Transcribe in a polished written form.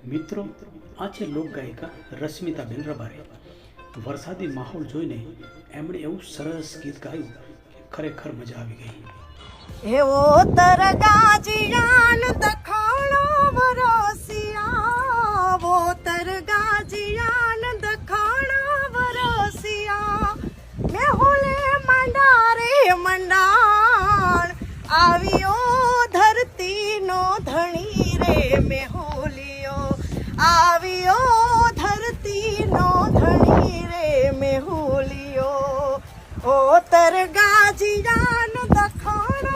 મિત્રો, આ છે લોકગાયિકા રશ્મિતાબેન રબારી. વરસાદી માહોલ જોઈને એમણે એવું સરસ ગીત ગાયું કે ખરેખર મજા આવી ગઈ. એવો તરગાજીયાન દખાણો વરસિયા, વો તરગાજીયાન દખાણો વરસિયા, મેહુલે મંડા રે મંડાણ, આવ્યો ધરતીનો ધણી રે મેહુલિયો, આવ્યો ધરતીનો ધણી રે મેહુલિયો, ઓ તરગાજીયાન દખાણ